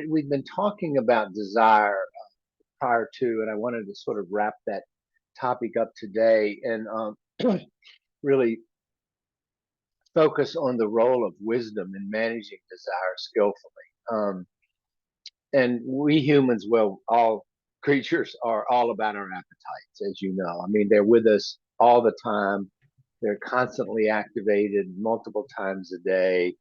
we've been talking about desire prior to, and I wanted to sort of wrap that topic up today and really focus on the role of wisdom in managing desire skillfully. And we humans, well, all creatures are all about our appetites, as you know. I mean, they're with us all the time. They're constantly activated multiple times a day.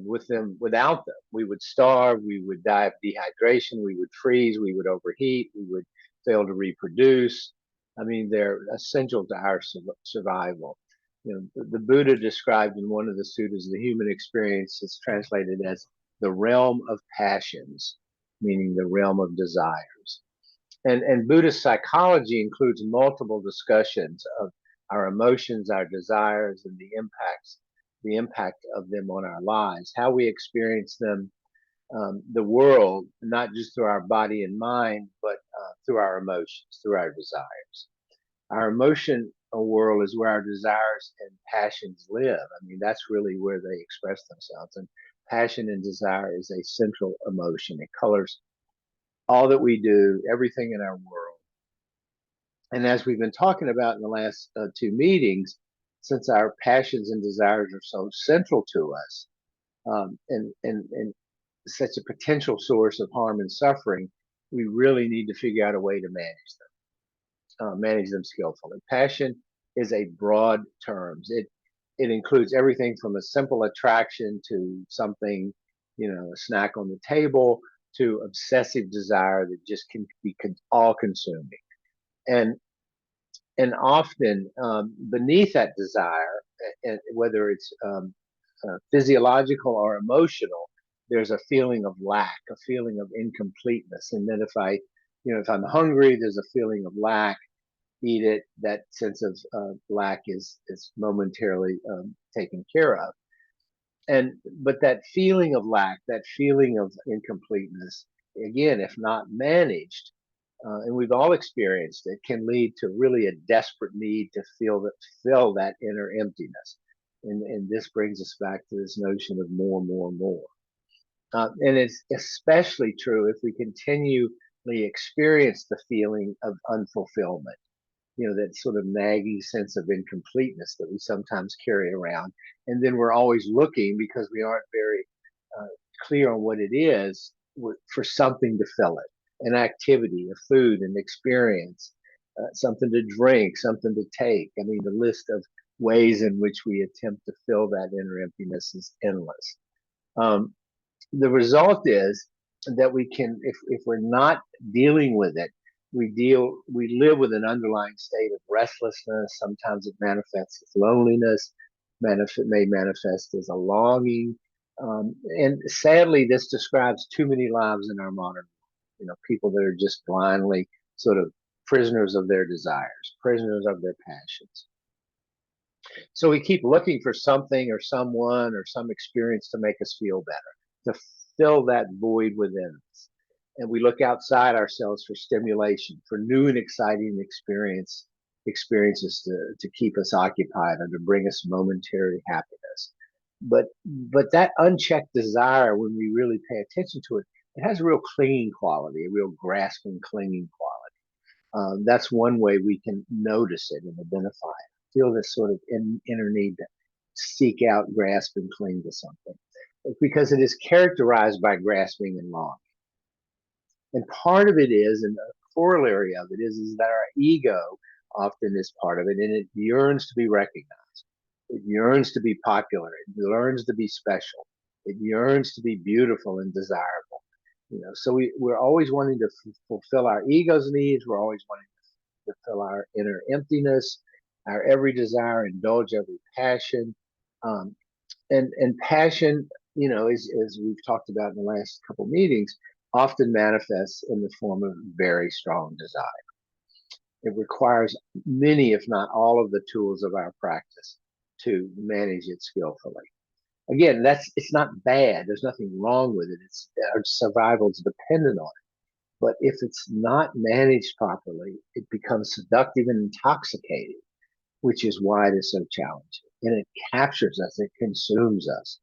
With them, without them, we would starve, we would die of dehydration, we would freeze, we would overheat, we would fail to reproduce. I mean, they're essential to our survival. You know, the Buddha described in one of the suttas the human experience is translated as the realm of passions, meaning the realm of desires. And Buddhist psychology includes multiple discussions of our emotions, our desires, and the impact of them on our lives, how we experience them, the world, not just through our body and mind, but through our emotions, through our desires. Our emotional world is where our desires and passions live. I mean, that's really where they express themselves. And passion and desire is a central emotion. It colors all that we do, everything in our world. And as we've been talking about in the last two meetings, since our passions and desires are so central to us, and such a potential source of harm and suffering, we really need to figure out a way to manage them skillfully. Passion is a broad term. It includes everything from a simple attraction to something, a snack on the table, to obsessive desire that just can be all consuming. And and often beneath that desire, and whether it's physiological or emotional, there's a feeling of lack, a feeling of incompleteness. And then if I'm hungry, there's a feeling of lack. Eat it. That sense of lack is momentarily taken care of. But that feeling of lack, that feeling of incompleteness, again, if not managed, and we've all experienced it, can lead to really a desperate need to fill that inner emptiness. And this brings us back to this notion of more, more, more. And it's especially true if we continually experience the feeling of unfulfillment, that sort of nagging sense of incompleteness that we sometimes carry around. And then we're always looking, because we aren't very uh, clear on what it is, for something to fill it, an activity, a food, an experience, something to drink, something to take. I mean, the list of ways in which we attempt to fill that inner emptiness is endless. The result is that if we're not dealing with it, we live with an underlying state of restlessness. Sometimes it manifests as loneliness, may manifest as a longing. And sadly, this describes too many lives in our modern world. People that are just blindly sort of prisoners of their desires, prisoners of their passions. So we keep looking for something or someone or some experience to make us feel better, to fill that void within us. And we look outside ourselves for stimulation, for new and exciting experiences to keep us occupied and to bring us momentary happiness. But that unchecked desire, when we really pay attention to it, it has a real clinging quality, a real grasping, clinging quality. That's one way we can notice it and identify it. Feel this sort of inner need to seek out, grasp, and cling to something. It's because it is characterized by grasping and longing. And part of it is, and the corollary of it is that our ego often is part of it, and it yearns to be recognized. It yearns to be popular. It yearns to be special. It yearns to be beautiful and desirable. So we're always wanting to fulfill our ego's needs. We're always wanting to fill our inner emptiness, our every desire, indulge every passion. Um, and passion, as we've talked about in the last couple of meetings, often manifests in the form of very strong desire. It requires many, if not all, of the tools of our practice to manage it skillfully. Again, it's not bad. There's nothing wrong with it. Our survival is dependent on it. But if it's not managed properly, it becomes seductive and intoxicating, which is why it is so challenging. And it captures us, it consumes us.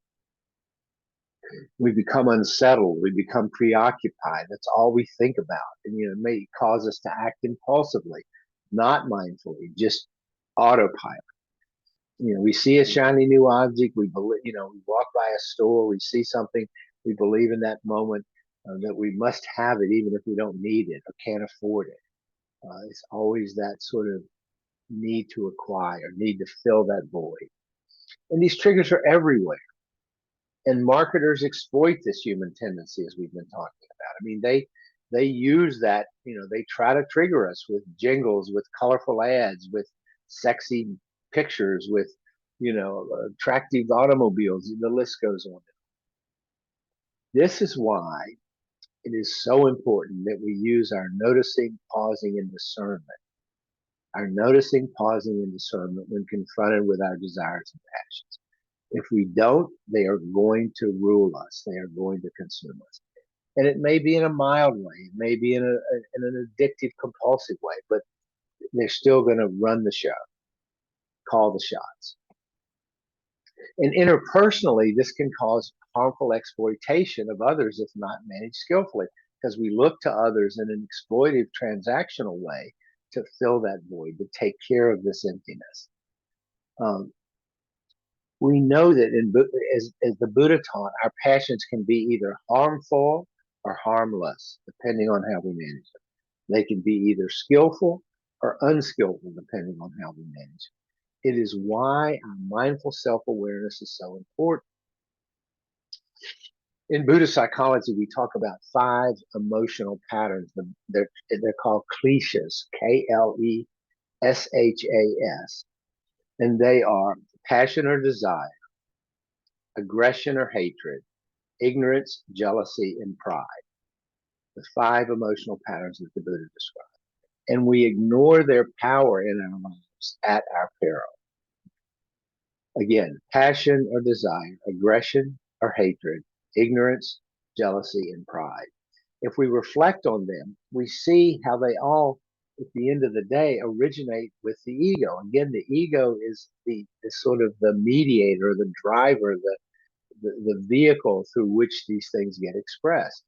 We become unsettled. We become preoccupied. That's all we think about. And, it may cause us to act impulsively, not mindfully, just autopilot. We see a shiny new object. We believe, we walk by a store, we see something, we believe in that moment that we must have it, even if we don't need it or can't afford it. It's always that sort of need to acquire, need to fill that void. And these triggers are everywhere. And marketers exploit this human tendency, as we've been talking about. I mean, they use that. They try to trigger us with jingles, with colorful ads, with sexy pictures, with attractive automobiles. The list goes on. This is why it is so important that we use our noticing, pausing, and discernment. Our noticing, pausing, and discernment when confronted with our desires and passions. If we don't, they are going to rule us. They are going to consume us. And it may be in a mild way. It may be in an addictive, compulsive way, but they're still going to run the show, call the shots. And interpersonally, this can cause harmful exploitation of others if not managed skillfully, because we look to others in an exploitive, transactional way to fill that void, to take care of this emptiness. We know that as the Buddha taught, our passions can be either harmful or harmless, depending on how we manage them. They can be either skillful or unskillful, depending on how we manage them. It is why our mindful self-awareness is so important. In Buddhist psychology, we talk about 5 emotional patterns. They're called kleshas, Kleshas, and they are passion or desire, aggression or hatred, ignorance, jealousy, and pride. The 5 emotional patterns that the Buddha described. And we ignore their power in our lives at our peril. Again, passion or desire, aggression or hatred, ignorance, jealousy, and pride. If we reflect on them, we see how they all, at the end of the day, originate with the ego. Again, the ego is the sort of the mediator, the driver, the vehicle through which these things get expressed.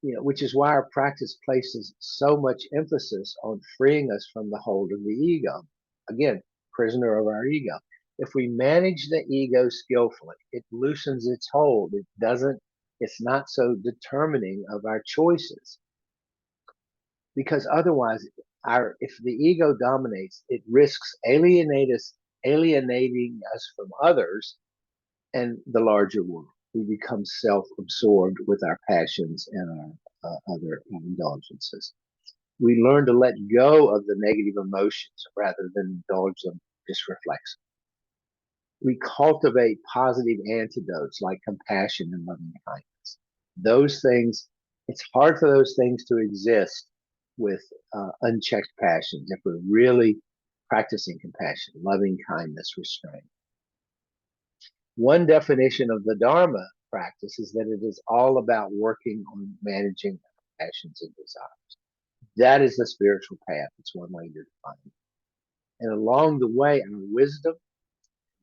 Which is why our practice places so much emphasis on freeing us from the hold of the ego. Again, prisoner of our ego. If we manage the ego skillfully, it loosens its hold. It's not so determining of our choices. Because otherwise, if the ego dominates, it risks alienating us from others and the larger world. We become self-absorbed with our passions and our other indulgences. We learn to let go of the negative emotions rather than indulge them just reflexively. We cultivate positive antidotes like compassion and loving kindness. Those things, it's hard for those things to exist with unchecked passions if we're really practicing compassion, loving kindness, restraint. One definition of the Dharma practice is that it is all about working on managing passions and desires. That is the spiritual path. It's one way to define it. And along the way, our wisdom,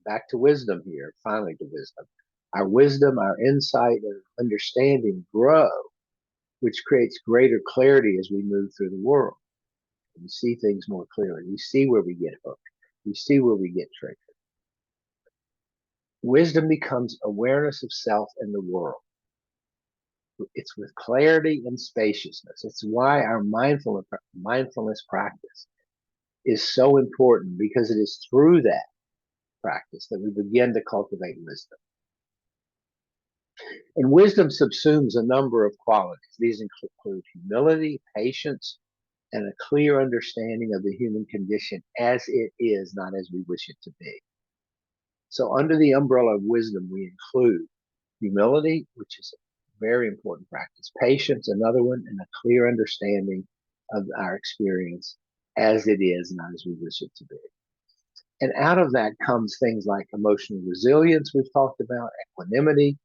back to wisdom here, finally to wisdom, our insight, and understanding grow, which creates greater clarity as we move through the world. We see things more clearly. We see where we get hooked. We see where we get triggered. Wisdom becomes awareness of self and the world. It's with clarity and spaciousness. It's why our mindfulness practice is so important, because it is through that practice that we begin to cultivate wisdom. And wisdom subsumes a number of qualities. These include humility, patience, and a clear understanding of the human condition as it is, not as we wish it to be. So under the umbrella of wisdom, we include humility, which is a very important practice, patience, another one, and a clear understanding of our experience as it is, not as we wish it to be. And out of that comes things like emotional resilience, we've talked about, equanimity,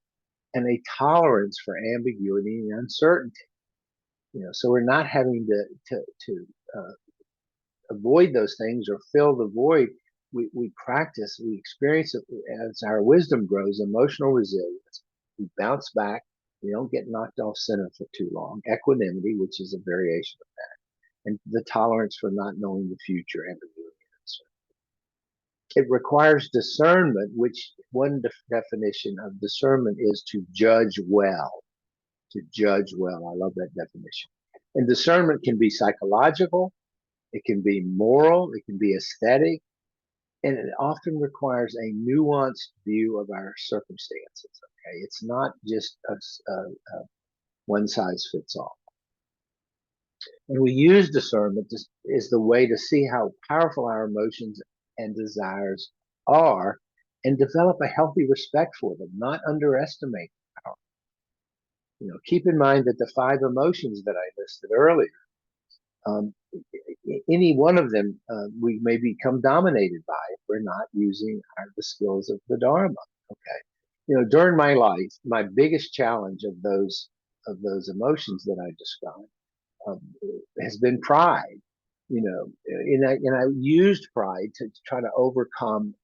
and a tolerance for ambiguity and uncertainty. So we're not having to avoid those things or fill the void. We practice, we experience it as our wisdom grows, emotional resilience, We bounce back. We don't get knocked off center for too long. Equanimity, which is a variation of that, and the tolerance for not knowing the future, ambiguity. It requires discernment, which one definition of discernment is to judge well. To judge well. I love that definition. And discernment can be psychological, it can be moral, it can be aesthetic, and it often requires a nuanced view of our circumstances. Okay, it's not just a one size fits all. And we use discernment as the way to see how powerful our emotions and desires are and develop a healthy respect for them, not underestimate power. Keep in mind that the 5 emotions that I listed earlier, um, any one of them we may become dominated by if we're not using the skills of the Dharma. Okay, during my life, my biggest challenge of those emotions that I described um, has been pride. And I used pride to try to overcome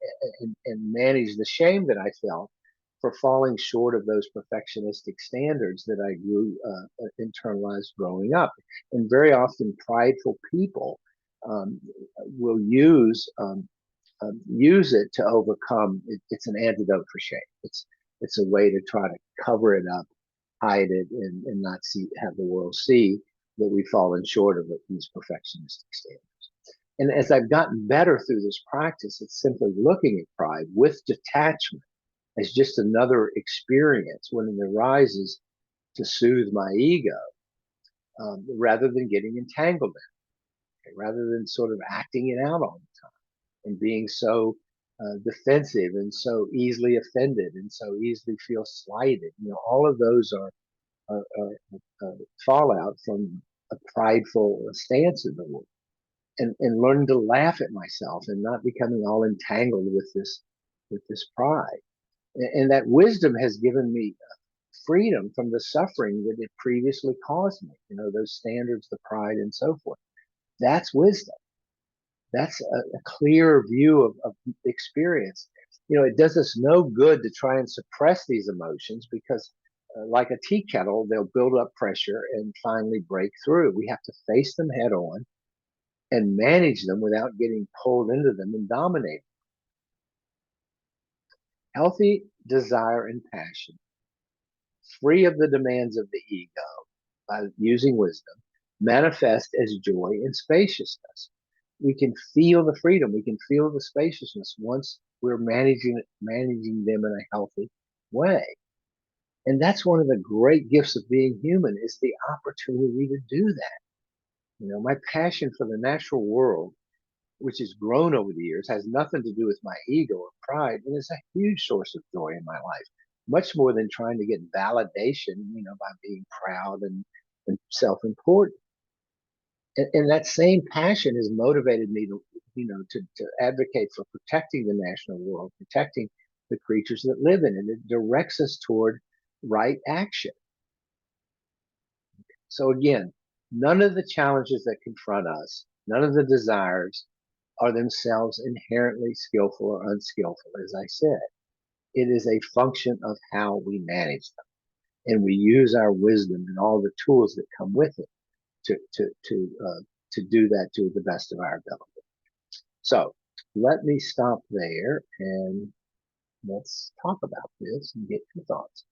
and manage the shame that I felt for falling short of those perfectionistic standards that I grew internalized growing up. And very often, prideful people um, will use it to overcome. It's an antidote for shame. It's a way to try to cover it up, hide it, and not have the world see that we've fallen short of these perfectionistic standards. And as I've gotten better through this practice, it's simply looking at pride with detachment as just another experience when it arises to soothe my ego, rather than getting entangled in it, rather than sort of acting it out all the time and being so defensive and so easily offended and so easily feel slighted. All of those are fallout from a prideful stance in the world. And learning to laugh at myself and not becoming all entangled with this pride. And that wisdom has given me freedom from the suffering that it previously caused me. Those standards, the pride, and so forth. That's wisdom. That's a clear view of experience. It does us no good to try and suppress these emotions because, like a tea kettle, they'll build up pressure and finally break through. We have to face them head on and manage them without getting pulled into them and dominated. Healthy desire and passion, free of the demands of the ego, by using wisdom, manifest as joy and spaciousness. We can feel the freedom, we can feel the spaciousness once we're managing them in a healthy way. And that's one of the great gifts of being human, is the opportunity to do that. My passion for the natural world, which has grown over the years, has nothing to do with my ego or pride, and it's a huge source of joy in my life, much more than trying to get validation, by being proud and self-important. And that same passion has motivated me to advocate for protecting the natural world, protecting the creatures that live in it. It directs us toward right action. So again, none of the challenges that confront us, none of the desires are themselves inherently skillful or unskillful, as I said. It is a function of how we manage them. And we use our wisdom and all the tools that come with it to do that to the best of our ability. So let me stop there and let's talk about this and get your thoughts.